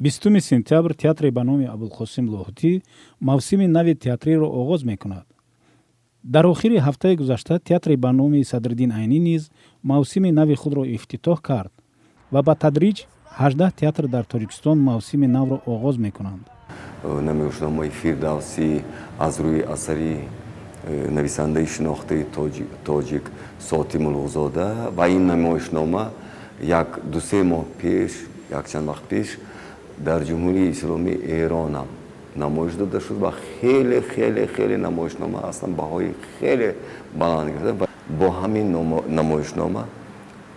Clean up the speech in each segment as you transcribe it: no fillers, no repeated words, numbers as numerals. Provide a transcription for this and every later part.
20 сентябр театри ба номи Абулқосим Лоҳутӣ мавсими нави театриро оғоз мекунад. дар охири ҳафтаи гузашта театри ба номи Садриддин Айнӣ низ мавсими нави худро ифтитоҳ кард ва ба тадриҷ 18 театр дар Тоҷикистон мавсими навро оғоз мекунанд. намоишномаи Фирдавсӣ аз рӯи асари нависандаи шинохтаи тоҷик Сотим Улуғзода ва ин намоишнома як 2-3 моҳ пеш, якчанд вақт пеш дар Ҷумҳурии Исломии Эрон ҳам намоиш дода шуд ва хеле намоишнома аслан баҳои хеле баланд гирифта ва бо ҳамин намоишнома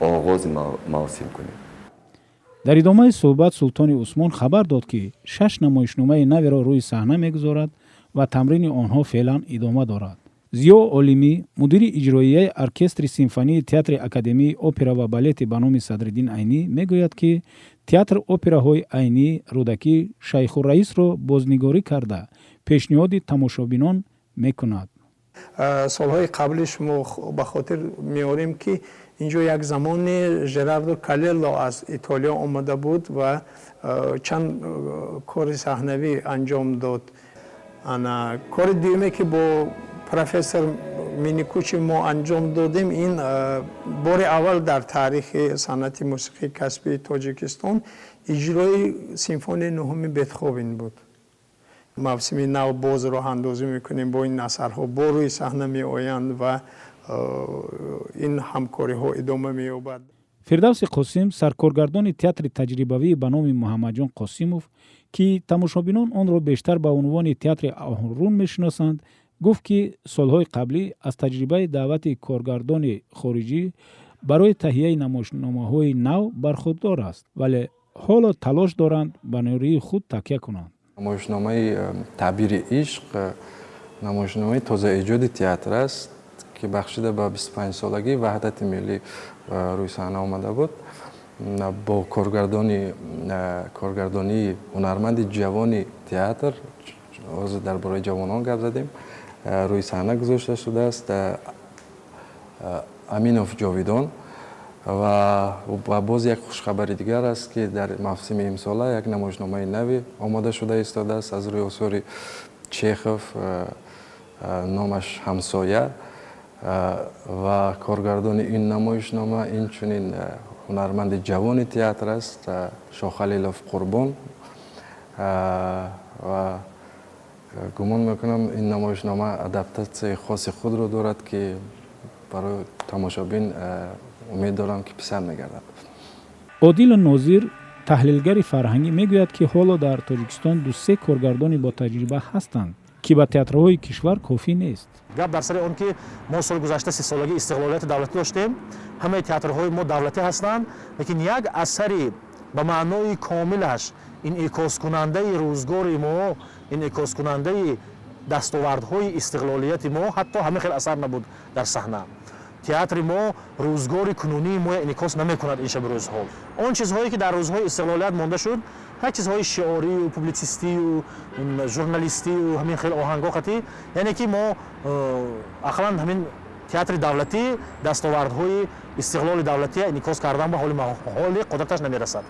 оғози мавсим кунем. дар идомаи суҳбат Султони Усмон хабар дод ки 6 намоишномаи наверо рӯи саҳна мегузорад ва тамрини онҳо феълан идома дорад. Зиё Олимӣ, мудири иҷроияи оркестри симфонии театри Академияи опера ва балети ба номи Садриддин Айнӣ мегӯяд ки театр операҳои Айнӣ Рӯдакӣ Шайхурраисро бознигорӣ карда пешниҳоди тамошобинон мекунад. солҳои қаблиш мо ба хотир меорем ки инҷо як замоне Жерардо Калелло аз Итолиё омада буд ва чанд кори саҳнавӣ анҷом дод. кори дуюме ки бо профессор Миникучи мо анҷом додем, ин бори аввал дар таърихи санъати мусиқии касбии Тоҷикистон иҷрои симфонияи нуҳуми Бетховен буд. мавсими нав боз роҳандозӣ мекунем бо ин асарҳо, бо рӯи саҳна меоянд ва ин ҳамкориҳо идома меёбад. Фирдавси Қосим, саркоргардони театри таҷрибавии ба номи Муҳаммадҷон Қосимов, ки тамошобинон онро бештар ба унвони театри Оҳунрун мешиносанд, гуфт ки солҳои қаблӣ аз таҷрибаи даъвати коргардони хориҷӣ барои таҳияи намоишномаҳои нав бархурдор аст, вале ҳоло талош доранд ба нории худ такя кунанд. намоишномаи таъбири ишқ намоишномаи тозаиҷоди театр аст ки бахшида ба 25-солагии ваҳдати миллӣ рӯи саҳна омада буд. бо коргардонии ҳунарманди ҷавони театр, ҳозир дар бораи ҷавонон гап задем, рӯи саҳна гузошта шудааст Аминов Ҷовидон. ва боз як хушхабари дигар аст ки дар мавсими имсола як намоишномаи нави омода шуда истодааст аз рӯи осори Чехов, номаш «Ҳамсоя», ва коргардони ин намоишнома инчунин ҳунарманди ҷавони театр аст Шохалилов Қурбон. ва гумон мекунам ин намоишнома адаптатсияи хоси худро дорад ки барои тамошобин умед дорам ки писанд мегардад. Одил Нозир, таҳлилгари фарҳангӣ, мегӯяд ки ҳоло дар Тоҷикистон 2-3 коргардони бо таҷриба ҳастанд ки ба театрҳои кишвар кофӣ нест. гап дар сари он ки мо соли гузашта 30-солаги истиқлолияти давлатӣ доштем. ҳамаи театрҳои мо давлатӣ ҳастанд, лекин як асари ба маънои комилаш инъикоскунандаи рӯзгори мо, инъикоскунандаи дастовардҳои истиқлолияти мо, ҳатто ҳамин хел асар набуд дар саҳна. театри мо рӯзгори кунунии мо инъикос намекунад ин шаби рӯзҳо. он чизҳое ки дар рӯзҳои истиқлолият монда шуд, як чизҳои шиорию, публицистию, журналистию, ҳамин хел оҳангҳо қатӣ, яъне ки мо ақаллан ҳамин театри давлатӣ дастовардҳои истиқлоли давлатия инъикос кардан ба ҳоли қудраташ намерасад.